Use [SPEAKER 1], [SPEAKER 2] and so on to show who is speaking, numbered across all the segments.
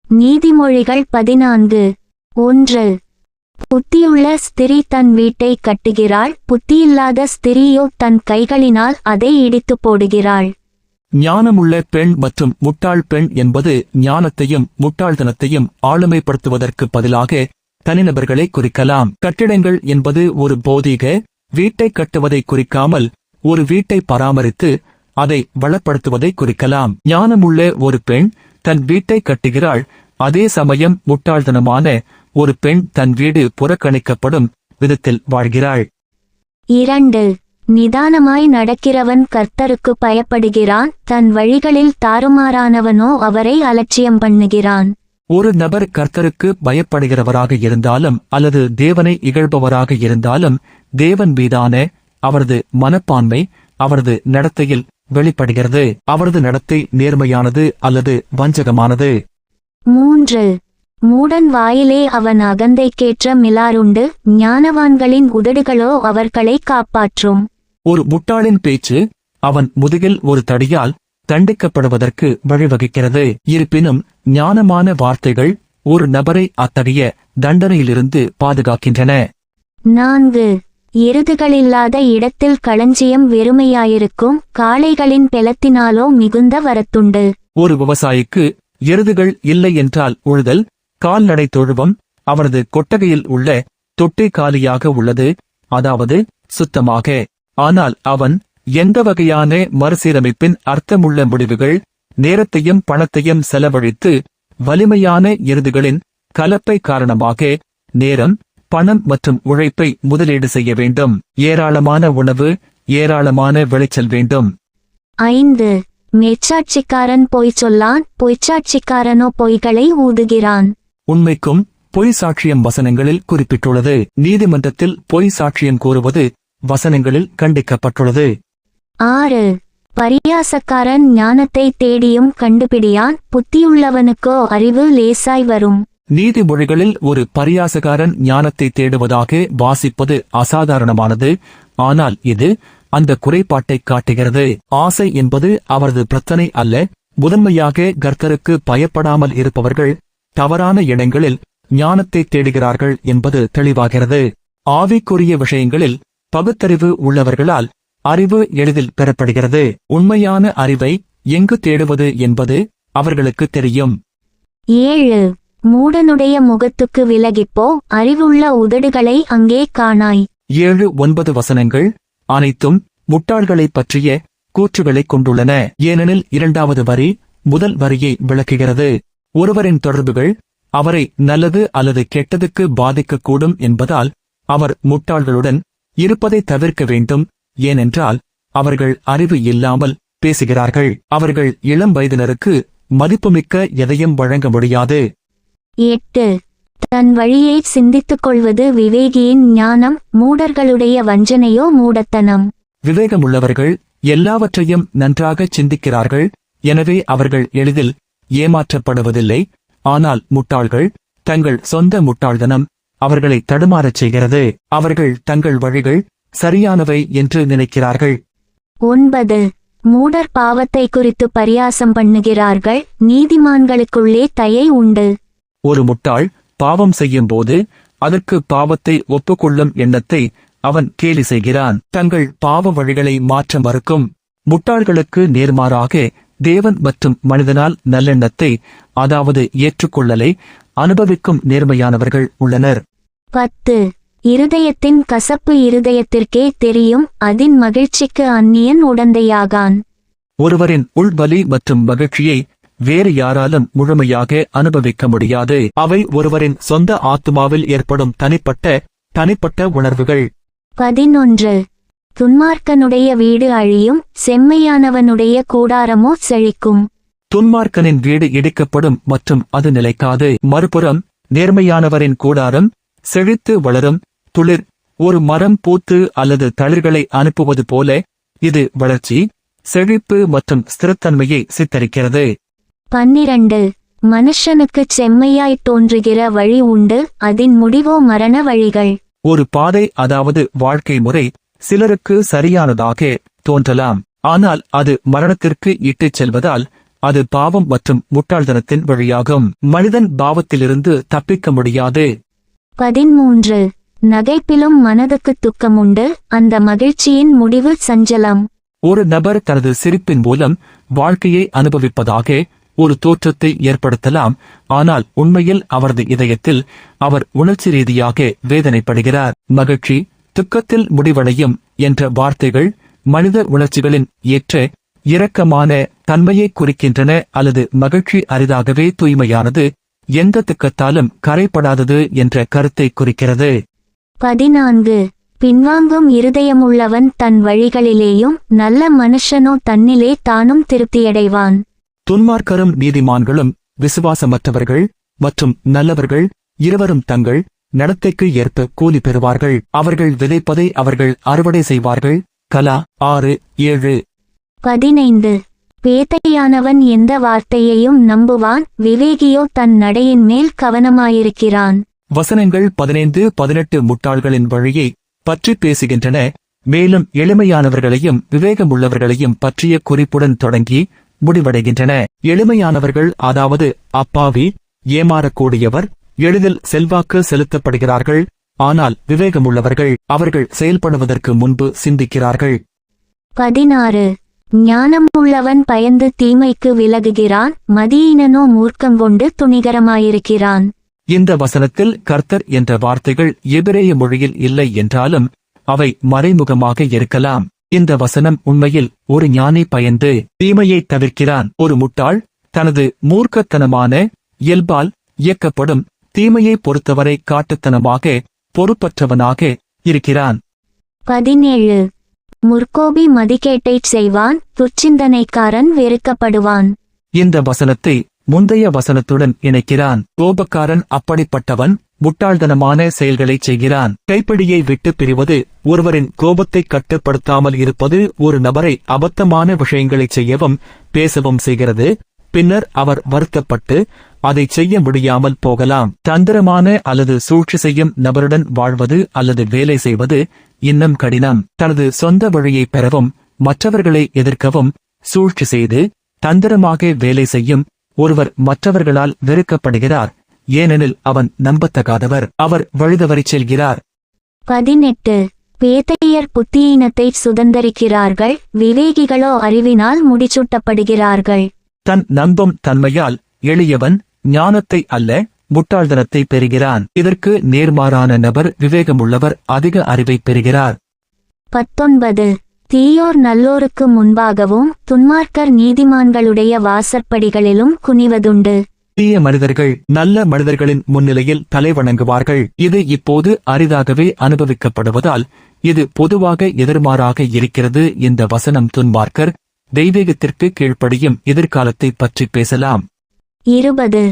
[SPEAKER 1] நீதிமொழிகள் 14:1. புத்தியுள்ள ஸ்திரீ தன் வீட்டை கட்டுகிறாள், புத்தியில்லாத ஸ்திரீயோ தன் கைகளினால் அதை இடித்து போடுகிறாள்.
[SPEAKER 2] ஞானமுள்ள பெண் மற்றும் முட்டாள் பெண் என்பது ஞானத்தையும் முட்டாள்தனத்தையும் ஆளுமைப்படுத்துவதற்கு பதிலாக தனிநபர்களை குறிக்கலாம். கட்டிடங்கள் என்பது ஒரு பௌதீக வீட்டை கட்டுவதை குறிக்காமல் ஒரு வீட்டை பராமரித்து அதை வளப்படுத்துவதை குறிக்கலாம். ஞானமுள்ள ஒரு பெண் தன் வீட்டை கட்டுகிறாள், அதே சமயம் முட்டாள்தனமான ஒரு பெண் தன் வீடு புறக்கணிக்கப்படும் விதத்தில் வாழ்கிறாள்.
[SPEAKER 1] 2. நிதானமாய் நடக்கிறவன் கர்த்தருக்கு பயப்படுகிறான், தன் வழிகளில் தாறுமாறானவனோ அவரை அலட்சியம் பண்ணுகிறான்.
[SPEAKER 2] ஒரு நபர் கர்த்தருக்கு பயப்படுகிறவராக இருந்தாலும் அல்லது தேவனை இகழ்பவராக இருந்தாலும் தேவன் மீதான அவரது மனப்பான்மை அவரது நடத்தையில் வெளிப்படுகிறது. அவரது நடத்தை நேர்மையானது அல்லது வஞ்சகமானது.
[SPEAKER 1] 3. மூடன் வாயிலே அவன் அகந்தைக்கேற்ற மிலாறுண்டு, ஞானவான்களின் உதடுகளோ அவர்களை காப்பாற்றும்.
[SPEAKER 2] ஒரு முட்டாளின் பேச்சு அவன் முதுகில் ஒரு தடியால் தண்டிக்கப்படுவதற்கு வழிவகுக்கிறது. இருப்பினும் ஞானமான வார்த்தைகள் ஒரு நபரை அத்தகைய தண்டனையிலிருந்து பாதுகாக்கின்றன.
[SPEAKER 1] 4. எருதுகளில்லாத இடத்தில் களஞ்சியம் வெறுமையாயிருக்கும், காளைகளின் பெலத்தினாலோ மிகுந்த வரத்துண்டு.
[SPEAKER 2] ஒரு விவசாயிக்கு எருதுகள் இல்லை என்றால் உழுதல், கால்நடை தொழுவம் அவரது கொட்டகையில் உள்ள தொட்டி காலியாக உள்ளது, அதாவது சுத்தமாக. ஆனால் அவன் எந்த வகையான மறுசீரமைப்பின் அர்த்தமுள்ள முடிவுகள், நேரத்தையும் பணத்தையும் செலவழித்து வலிமையான எருதுகளின் கலப்பை காரணமாக நேரம், பணம் மற்றும் உழைப்பை முதலீடு செய்ய வேண்டும். ஏராளமான உணவு, ஏராளமான விளைச்சல் வேண்டும்.
[SPEAKER 1] 5. மெச்சாட்சிக்காரன் பொய் சொல்லான், பொய்ச்சாட்சிக்காரனோ பொய்களை ஊதுகிறான்.
[SPEAKER 2] உண்மைக்கும் பொய் சாட்சியம் வசனங்களில் குறிப்பிட்டுள்ளது. நீதிமன்றத்தில் பொய் சாட்சியம் கூறுவது வசனங்களில் கண்டிக்கப்பட்டுள்ளது.
[SPEAKER 1] 6. பரியாசக்காரன் ஞானத்தை தேடியும் கண்டுபிடியான், புத்தியுள்ளவனுக்கோ அறிவு லேசாய் வரும்.
[SPEAKER 2] நீதிமொழிகளில் ஒரு பரியாசக்காரன் ஞானத்தை தேடுவதாக வாசிப்பது அசாதாரணமானது, ஆனால் இது அந்த குறைபாட்டை காட்டுகிறது. ஆசை என்பது அவரது பிரச்சனை அல்ல. முதன்மையாக கர்த்தருக்கு பயப்படாமல் இருப்பவர்கள் தவறான இடங்களில் ஞானத்தை தேடுகிறார்கள் என்பது தெளிவாகிறது. ஆவிக்குரிய விஷயங்களில் பகுத்தறிவு உள்ளவர்களால் அறிவு எளிதில் பெறப்படுகிறது. உண்மையான அறிவை எங்கு தேடுவது என்பது அவர்களுக்கு தெரியும்.
[SPEAKER 1] 7. மூடனுடைய முகத்துக்கு விலகிப்போ, அறிவுள்ள உதடுகளை அங்கே காணாய்.
[SPEAKER 2] 7-9 வசனங்கள் அனைத்தும் முட்டாள்களைப் பற்றிய கூற்றுகளைக் கொண்டுள்ளன. ஏனெனில் 2வது வரி முதல் வரியை விளக்குகிறது. ஒருவரின் தொடர்புகள் அவரை நல்லது அல்லது கெட்டதுக்கு பாதிக்கக்கூடும் என்பதால் அவர் முட்டாள்களுடன் இருப்பதை தவிர்க்க வேண்டும். ஏனென்றால் அவர்கள் அறிவு இல்லாமல் பேசுகிறார்கள். அவர்கள் இளம் வயதினருக்கு மதிப்புமிக்க எதையும் வழங்க முடியாது.
[SPEAKER 1] 8. தன் வழியை சிந்தித்துக் கொள்வது விவேகியின் ஞானம், மூடர்களுடைய வஞ்சனையோ மூடத்தனம்.
[SPEAKER 2] விவேகமுள்ளவர்கள் எல்லாவற்றையும் நன்றாக சிந்திக்கிறார்கள், எனவே அவர்கள் எளிதில் ஏமாற்றப்படுவதில்லை. ஆனால் முட்டாள்கள் தங்கள் சொந்த முட்டாள்தனம் அவர்களை தடுமாறச் செய்கிறது. அவர்கள் தங்கள் வழிகள் சரியானவை என்று நினைக்கிறார்கள்.
[SPEAKER 1] 9. மூடர் பாவத்தை குறித்து பரியாசம் பண்ணுகிறார்கள், நீதிமான்களுக்குள்ளே தயை உண்டு.
[SPEAKER 2] ஒரு முட்டாள் பாவம் செய்யும் போது அதற்கு பாவத்தை ஒப்புக்கொள்ளும் எண்ணத்தை அவன் கேலி செய்கிறான். தங்கள் பாவ வழிகளை மாற்ற மறுக்கும் முட்டாள்களுக்கு நேர்மாறாக தேவன் மற்றும் மனிதனால் நல்லெண்ணத்தை, அதாவது ஏற்றுக்கொள்ளலை அனுபவிக்கும் நேர்மையானவர்கள் உள்ளனர்.
[SPEAKER 1] 10. இருதயத்தின் கசப்பு இருதயத்திற்கே தெரியும், அதின் மகிழ்ச்சிக்கு அந்நியன் உடந்தையாகான்.
[SPEAKER 2] ஒருவரின் உள்வலி மற்றும் மகிழ்ச்சியை வேறு யாராலும் முழுமையாக அனுபவிக்க முடியாது. அவை ஒருவரின் சொந்த ஆத்துமாவில் ஏற்படும் தனிப்பட்ட உணர்வுகள்.
[SPEAKER 1] 11. துன்மார்க்கனுடைய வீடு அழியும், செம்மையானவனுடைய கூடாரமோ செழிக்கும்.
[SPEAKER 2] துன்மார்க்கனின் வீடு இடிக்கப்படும் மற்றும் அது நிலைக்காது. மறுபுறம் நேர்மையானவரின் கூடாரம் செழித்து வளரும். துளிர் ஒரு மரம் பூத்து அல்லது தளிர்களை அனுப்புவது போல இது வளர்ச்சி, செழிப்பு மற்றும் ஸ்திரத்தன்மையை சித்தரிக்கிறது.
[SPEAKER 1] 12. மனுஷனுக்குச் செம்மையாய்த் தோன்றுகிற வழி உண்டு, அதின் முடிவோ மரண வழிகள்.
[SPEAKER 2] ஒரு பாதை, அதாவது வாழ்க்கை முறை சிலருக்கு சரியானதாக தோன்றலாம், ஆனால் அது மரணத்திற்கு இட்டுச் செல்வதால் அது பாவம் மற்றும் முட்டாள்தனத்தின் வழியாகும். மனிதன் பாவத்திலிருந்து தப்பிக்க முடியாது.
[SPEAKER 1] 13 நகைப்பிலும் மனதுக்கு துக்கமுண்டு, அந்த மகிழ்ச்சியின் முடிவு சஞ்சலம்.
[SPEAKER 2] ஒரு நபர் தனது சிரிப்பின் மூலம் வாழ்க்கையை அனுபவிப்பதாக ஒரு தோற்றத்தை ஏற்படுத்தலாம், ஆனால் உண்மையில் அவரது இதயத்தில் அவர் உணர்ச்சி ரீதியாக வேதனைப்படுகிறார். மகிழ்ச்சி துக்கத்தில் முடிவடையும் என்ற வார்த்தைகள் மனித உணர்ச்சிகளின் ஏற்ற இரக்கமான தன்மையை குறிக்கின்றன. அல்லது மகிழ்ச்சி அரிதாகவே தூய்மையானது, எந்த துக்கத்தாலும் கரைப்படாதது என்ற கருத்தை குறிக்கிறது.
[SPEAKER 1] 14 பின்வாங்கும் இருதயமுள்ளவன் தன் வழிகளிலேயும், நல்ல மனுஷனோ தன்னிலே தானும் திருப்தியடைவான்.
[SPEAKER 2] துன்மார்க்கரும் நீதிமான்களும் விசுவாசமற்றவர்கள் மற்றும் நல்லவர்கள் இருவரும் தங்கள் நடத்தைக்கு ஏற்ப கூலி பெறுவார்கள். அவர்கள் விதைப்பதை அவர்கள் அறுவடை செய்வார்கள். கலா 6:7.
[SPEAKER 1] 15 பேதையானவன் எந்த வார்த்தையையும் நம்புவான், விவேகியோ தன் நடையின் மேல் கவனமாயிருக்கிறான்.
[SPEAKER 2] வசனங்கள் 15-18 முட்டாள்களின் வழியை பற்றி பேசுகின்றன, மேலும் எளிமையானவர்களையும் விவேகமுள்ளவர்களையும் பற்றிய குறிப்புடன் தொடங்கி முடிவடைகின்றன. எளிமையானவர்கள், அதாவது அப்பாவி, ஏமாறக்கூடியவர், எளிதில் செல்வாக்கு செலுத்தப்படுகிறார்கள். ஆனால் விவேகமுள்ளவர்கள் அவர்கள் செயல்படுவதற்கு முன்பு சிந்திக்கிறார்கள்.
[SPEAKER 1] 16 ஞானமுள்ளவன் பயந்து தீமைக்கு விலகுகிறான், மதியீனனோ மூர்க்கம் கொண்டு துணிகரமாயிருக்கிறான்.
[SPEAKER 2] இந்த வசனத்தில் கர்த்தர் என்ற வார்த்தைகள் எபிரேய மொழியில் இல்லை என்றாலும் அவை மறைமுகமாக இருக்கலாம். இந்த வசனம் உண்மையில் ஒரு ஞானி பயந்து தீமையை தவிர்க்கிறான். ஒரு முட்டாள் தனது மூர்க்கத்தனமான இயல்பால் இயக்கப்படும் தீமையை பொறுத்தவரை காட்டுத்தனமாக பொறுப்பற்றவனாக இருக்கிறான்.
[SPEAKER 1] 17 முற்கோபி மதிகேட்டைச் செய்வான், துர்ச்சிந்தனைக்காரன் வெறுக்கப்படுவான்.
[SPEAKER 2] இந்த வசனத்தை முந்தைய வசனத்துடன் இணைக்கிறான். கோபக்காரன் அப்படிப்பட்டவன் முட்டாள்தனமான செயல்களைச் செய்கிறான். கைப்பிடியை விட்டு பிரிவது ஒருவரின் கோபத்தை கட்டுப்படுத்தாமல் இருப்பது ஒரு நபரை அபத்தமான விஷயங்களைச் செய்யவும் பேசவும் செய்கிறது. பின்னர் அவர் வருத்தப்பட்டு அதை செய்ய முடியாமல் போகலாம். தந்திரமான அல்லது சூழ்ச்சி செய்யும் நபருடன் வாழ்வது அல்லது வேலை செய்வது இன்னும் கடினம். தனது சொந்த வழியை பெறவும் மற்றவர்களை எதிர்க்கவும் சூழ்ச்சி செய்து தந்திரமாக வேலை செய்யும் ஒருவர் மற்றவர்களால் வெறுக்கப்படுகிறார், ஏனெனில் அவன் நம்பத்தகாதவர். அவர் வழிதவறிச் செல்கிறார்.
[SPEAKER 1] 18 பேதையர் புத்தியீனத்தை சுதந்தரிக்கிறார்கள், விவேகிகளோ அறிவினால் முடிசூட்டப்படுகிறார்கள்.
[SPEAKER 2] தன் நம்பும் தன்மையால் எளியவன் ஞானத்தை அல்ல முட்டாள்தனத்தை பெறுகிறான். இதற்கு நேர்மாறான நபர் விவேகமுள்ளவர் அதிக அறிவை பெறுகிறார்.
[SPEAKER 1] 19 தீயோர் நல்லோருக்கு முன்பாகவும் துன்மார்க்கர் நீதிமான்களுடைய வாசற்படிகளிலும் குனிவதுண்டு.
[SPEAKER 2] தீய மனிதர்கள் நல்ல மனிதர்களின் முன்னிலையில் தலைவணங்குவார்கள். இது இப்போது அரிதாகவே அனுபவிக்கப்படுவதால் இது பொதுவாக எதிர்மாறாக இருக்கிறது. இந்த வசனம் துன்மார்க்கர் தெய்வீகத்திற்கு கீழ்ப்படியும் எதிர்காலத்தை பற்றி பேசலாம்.
[SPEAKER 1] 20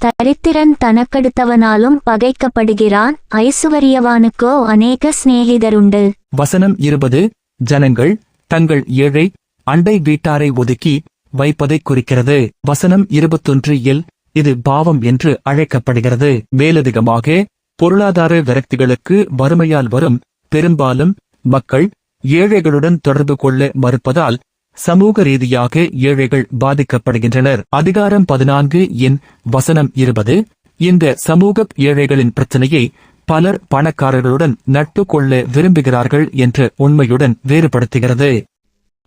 [SPEAKER 1] தரித்திரன் தனக்கடுத்தவனாலும் பகைக்கப்படுகிறான், ஐசுவரியவானுக்கோ அநேக சிநேகிதருண்டு.
[SPEAKER 2] வசனம் 20 ஜனங்கள் தங்கள் ஏழை அண்டை வீட்டாரை ஒதுக்கி வைப்பதைக் குறிக்கிறது. வசனம் 21 இது பாவம் என்று அழைக்கப்படுகிறது. மேலதிகமாக பொருளாதார விரக்திகளுக்கு வறுமையால் வரும் பெரும்பாலும் மக்கள் ஏழைகளுடன் தொடர்பு கொள்ள மறுப்பதால் சமூக ரீதியாக ஏழைகள் பாதிக்கப்படுகின்றனர். அதிகாரம் 14 வசனம் 20 இந்த சமூக ஏழைகளின் பிரச்சனையை பலர் பணக்காரர்களுடன் நட்பு கொள்ள விரும்புகிறார்கள் என்ற உண்மையுடன் வேறுபடுத்துகிறது.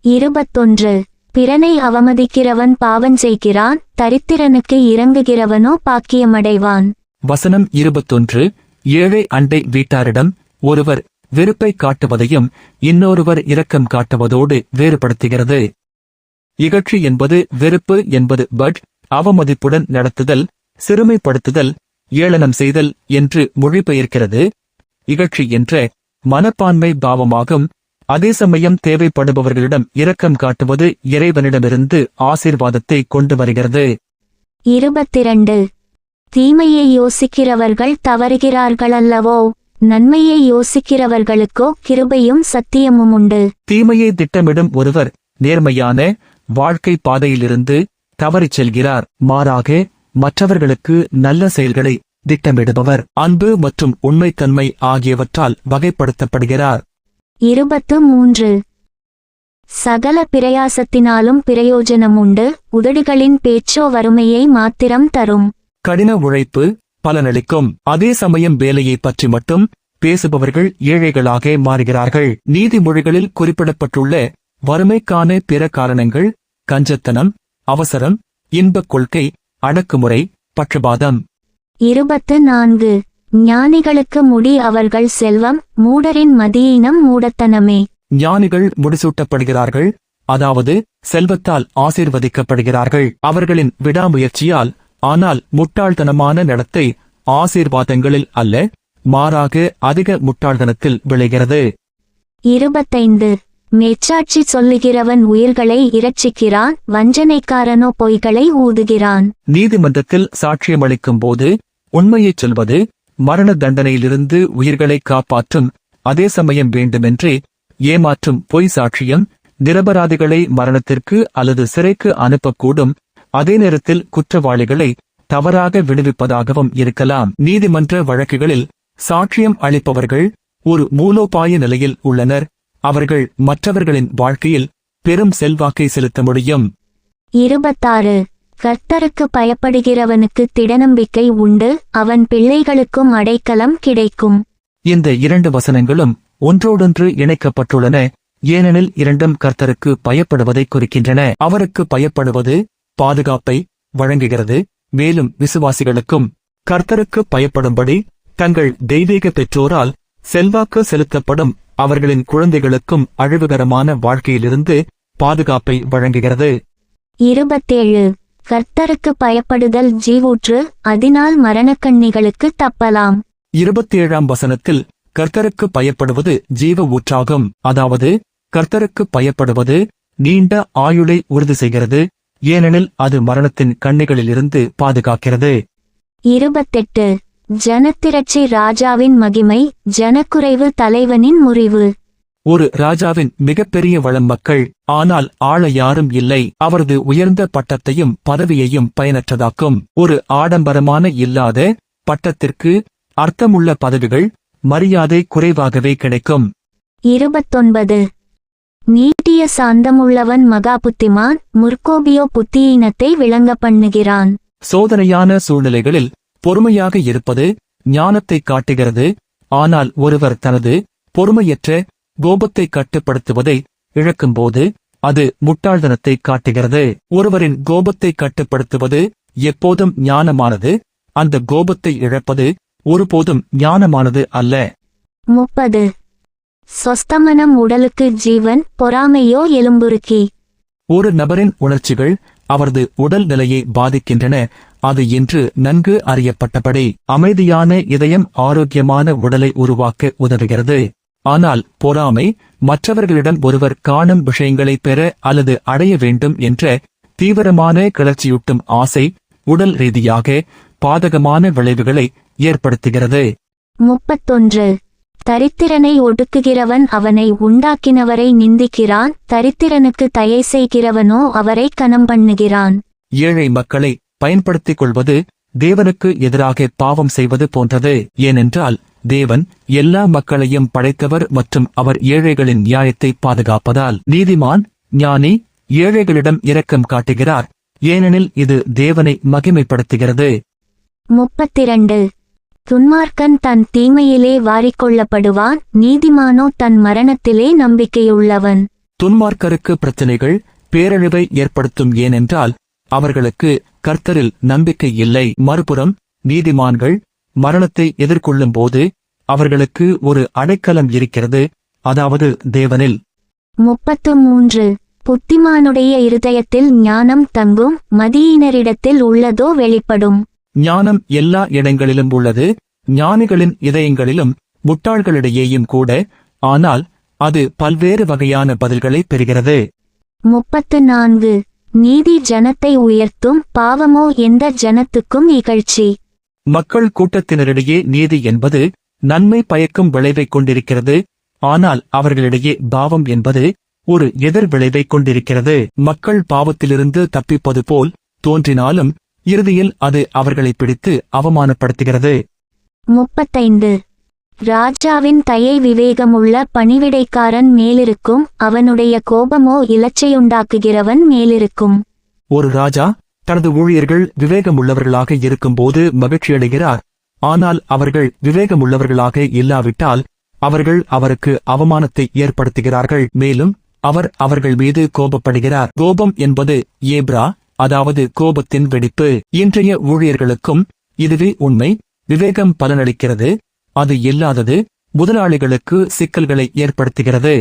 [SPEAKER 1] 21 பிறனை அவமதிக்கிறவன் பாவம் செய்கிறான், தரித்திரனுக்கு இறங்குகிறவனோ பாக்கியமடைவான்.
[SPEAKER 2] வசனம் 21 ஏழை அண்டை வீட்டாரிடம் ஒருவர் வெறுப்பை காட்டுவதையும் இன்னொருவர் இரக்கம் காட்டுவதோடு வேறுபடுத்துகிறது. இகழ்ச்சி என்பது வெறுப்பு என்பது அவமதிப்புடன் நடத்துதல், சிறுமைப்படுத்துதல், ஏளனம் செய்தல் என்று மொழிபெயர்க்கிறது. இகழ்ச்சி என்ற மனப்பான்மை பாவமாகும். அதே சமயம் தேவைப்படுபவர்களிடம் இரக்கம் காட்டுவது இறைவனிடமிருந்து ஆசீர்வாதத்தை கொண்டு வருகிறது.
[SPEAKER 1] 22 தீமையை யோசிக்கிறவர்கள் தவறுகிறார்களல்லவோ, நன்மையை யோசிக்கிறவர்களுக்கோ கிருபையும் சத்தியமும் உண்டு.
[SPEAKER 2] தீமையை திட்டமிடும் ஒருவர் நேர்மையான வாழ்க்கை பாதையிலிருந்து தவறிச் செல்கிறார். மாறாக மற்றவர்களுக்கு நல்ல செயல்களை திட்டமிடுபவர் அன்பு மற்றும் உண்மைத்தன்மை ஆகியவற்றால் வகைப்படுத்தப்படுகிறார்.
[SPEAKER 1] 23 சகல பிரயாசத்தினாலும் பிரயோஜனம் உண்டு, உதடுகளின் பேச்சோ வறுமையை மாத்திரம் தரும்.
[SPEAKER 2] கடின உழைப்பு பலனளிக்கும். அதே சமயம் வேலையை பற்றி மட்டும் பேசுபவர்கள் ஏழைகளாக மாறுகிறார்கள். நீதிமொழிகளில் குறிப்பிடப்பட்டுள்ள வறுமைக்கான பிற காரணங்கள் கஞ்சத்தனம், அவசரம், இன்பக் கொள்கை, அடக்குமுறை, பட்சபாதம்.
[SPEAKER 1] 24. ஞானிகளுக்கு முடி அவர்கள் செல்வம், மூடரின் மதியீனம் மூடத்தனமே.
[SPEAKER 2] ஞானிகள் முடிசூட்டப்படுகிறார்கள், அதாவது செல்வத்தால் ஆசீர்வதிக்கப்படுகிறார்கள் அவர்களின் விடாமுயற்சியால். ஆனால் முட்டாள்தனமான நடத்தை ஆசீர்வாதங்களில் அல்ல, மாறாக அதிக முட்டாள்தனத்தில் விளைகிறது.
[SPEAKER 1] 25. மெச்சாட்சி சொல்லுகிறவன் உயிர்களை இரட்சிக்கிறான், வஞ்சனைக்காரனோ பொய்களை ஊதுகிறான்.
[SPEAKER 2] நீதிமன்றத்தில் சாட்சியமளிக்கும் போது உண்மையைச் சொல்வது மரண தண்டனையிலிருந்து உயிர்களை காப்பாற்றும். அதே சமயம் வேண்டுமென்றே ஏமாற்றும் பொய் சாட்சியம் நிரபராதிகளை மரணத்திற்கு அல்லது சிறைக்கு அனுப்பக்கூடும். அதே நேரத்தில் குற்றவாளிகளை தவறாக விடுவிப்பதாகவும் இருக்கலாம். நீதிமன்ற வழக்குகளில் சாட்சியம் அளிப்பவர்கள் ஒரு மூலோபாய நிலையில் உள்ளனர். அவர்கள் மற்றவர்களின் வாழ்க்கையில் பெரும் செல்வாக்கை செலுத்த முடியும்.
[SPEAKER 1] 26. கர்த்தருக்கு பயப்படுகிறவனுக்கு திடநம்பிக்கை உண்டு, அவன் பிள்ளைகளுக்கும் அடைக்கலம் கிடைக்கும்.
[SPEAKER 2] இந்த 2 வசனங்களும் ஒன்றோடொன்று இணைக்கப்பட்டுள்ளன. ஏனெனில் இரண்டும் கர்த்தருக்கு பயப்படுவதை குறிக்கின்றன. அவருக்கு பயப்படுவது பாதுகாப்பை வழங்குகிறது. மேலும் விசுவாசிகளுக்கும் கர்த்தருக்கு பயப்படும்படி தங்கள் தெய்வீக பெற்றோரால் செல்வாக்கு செலுத்தப்படும் அவர்களின் குழந்தைகளுக்கும் அழிவுகரமான வாழ்க்கையிலிருந்து பாதுகாப்பை வழங்குகிறது.
[SPEAKER 1] 27. கர்த்தருக்கு பயப்படுதல் ஜீவூற்று, அதனால் மரணக்கண்ணிகளுக்கு தப்பலாம்.
[SPEAKER 2] 27ஆம் வசனத்தில் கர்த்தருக்கு பயப்படுவது ஜீவ ஊற்றாகும். அதாவது கர்த்தருக்கு பயப்படுவது நீண்ட ஆயுளை உறுதி செய்கிறது, ஏனெனில் அது மரணத்தின் கண்ணிகளிலிருந்து பாதுகாக்கிறது.
[SPEAKER 1] 28. ஜனத்திரட்சி ராஜாவின் மகிமை, ஜனக்குறைவு தலைவனின் முறிவு.
[SPEAKER 2] ஒரு ராஜாவின் மிகப்பெரிய வளம் மக்கள், ஆனால் ஆள யாரும் இல்லை. அவரது உயர்ந்த பட்டத்தையும் பதவியையும் பயனற்றதாக்கும். ஒரு ஆடம்பரமான இல்லாத பட்டத்திற்கு அர்த்தமுள்ள பதவிகள் மரியாதை குறைவாகவே கிடைக்கும்.
[SPEAKER 1] 29. நீட்டிய சாந்தமுள்ளவன் மகா புத்திமான், முற்கோபியோ புத்தியீனத்தை விளங்க பண்ணுகிறான்.
[SPEAKER 2] சோதனையான சூழ்நிலைகளில் பொறுமையாக இருப்பது ஞானத்தை காட்டுகிறது. ஆனால் ஒருவர் தனது பொறுமையற்ற கோபத்தை கட்டுப்படுத்துவதை இழக்கும்போது அது முட்டாள்தனத்தை காட்டுகிறது. ஒருவரின் கோபத்தை கட்டுப்படுத்துவது எப்போதும் ஞானமானது, அந்த கோபத்தை இழப்பது ஒருபோதும் ஞானமானது அல்ல.
[SPEAKER 1] 30. சொஸ்தமனம் உடலுக்கு ஜீவன், பொறாமையோ எலும்புருக்கி.
[SPEAKER 2] ஒரு நபரின் உணர்ச்சிகள் அவரது உடல் நிலையை பாதிக்கின்றன. அது இன்று நன்கு அறியப்பட்டபடி அமைதியான இதயம் ஆரோக்கியமான உடலை உருவாக்க உதவுகிறது. ஆனால் பொறாமை மற்றவர்களிடம் ஒருவர் காணும் விஷயங்களை பெற அல்லது அடைய வேண்டும் என்ற தீவிரமான கிளர்ச்சியூட்டும் ஆசை உடல் ரீதியாக பாதகமான விளைவுகளை ஏற்படுத்துகிறது.
[SPEAKER 1] 31. தரித்திரனை ஒடுக்குகிறவன் அவனை உண்டாக்கினவரை நிந்திக்கிறான், தரித்திரனுக்கு தயை செய்கிறவனோ அவரை கனம் பண்ணுகிறான்.
[SPEAKER 2] ஏழை மக்களை பயன்படுத்திக் கொள்வது தேவனுக்கு எதிராக பாவம் செய்வது போன்றது. ஏனென்றால் தேவன் எல்லா மக்களையும் படைத்தவர் மற்றும் அவர் ஏழைகளின் நியாயத்தை பாதுகாப்பதால் நீதிமான் ஞானி ஏழைகளிடம் இரக்கம் காட்டுகிறார், ஏனெனில் இது தேவனை மகிமைப்படுத்துகிறது.
[SPEAKER 1] 32. துன்மார்க்கன் தன் தீமையிலே வாரிக்கொள்ளப்படுவான், நீதிமானோ தன் மரணத்திலே நம்பிக்கையுள்ளவன்.
[SPEAKER 2] துன்மார்க்கருக்கு பிரச்சனைகள் பேரழிவை ஏற்படுத்தும். ஏனென்றால் அவர்களுக்கு கர்த்தரில் நம்பிக்கை இல்லை. மறுபுறம் நீதிமான்கள் மரணத்தை எதிர்கொள்ளும் போது அவர்களுக்கு ஒரு அடைக்கலம் இருக்கிறது, அதாவது தேவனில்.
[SPEAKER 1] 33. புத்திமானுடைய இருதயத்தில் ஞானம் தங்கும், மதியினரிடத்தில் உள்ளதோ வெளிப்படும்.
[SPEAKER 2] ஞானம் எல்லா இடங்களிலும் உள்ளது, ஞானிகளின் இதயங்களிலும் முட்டாள்களிடையேயும் கூட. ஆனால் அது பல்வேறு வகையான பதில்களை பெறுகிறது.
[SPEAKER 1] 34. நீதி ஜனத்தை உயர்த்தும், பாவமோ எந்த ஜனத்துக்கும் இகழ்ச்சி.
[SPEAKER 2] மக்கள் கூட்டத்தினரிடையே நீதி என்பது நன்மை பயக்கும் விளைவைக் கொண்டிருக்கிறது, ஆனால் அவர்களிடையே பாவம் என்பது ஒரு எதிர் விளைவைக் கொண்டிருக்கிறது. மக்கள் பாவத்திலிருந்து தப்பிப்பது போல் தோன்றினாலும் இறுதியில் அது அவர்களை பிடித்து அவமானப்படுத்துகிறது.
[SPEAKER 1] 35. ராஜாவின் தயை விவேகமுள்ள பணிவிடைக்காரன் மேலிருக்கும், அவனுடைய கோபமோ இலச்சையுண்டாக்குகிறவன் மேலிருக்கும்.
[SPEAKER 2] ஒரு ராஜா தனது ஊழியர்கள் விவேகமுள்ளவர்களாக இருக்கும்போது மகிழ்ச்சியடைகிறார். ஆனால் அவர்கள் விவேகமுள்ளவர்களாக இல்லாவிட்டால் அவர்கள் அவருக்கு அவமானத்தை ஏற்படுத்துகிறார்கள். மேலும் அவர் அவர்கள் மீது கோபப்படுகிறார். கோபம் என்பது ஏப்ரா, அதாவது கோபத்தின் வெடிப்பு. இன்றைய ஊழியர்களுக்கும் இதுவே உண்மை. விவேகம் பலனளிக்கிறது, அது இல்லாதது முதலாளிகளுக்கு சிக்கல்களை ஏற்படுத்துகிறது.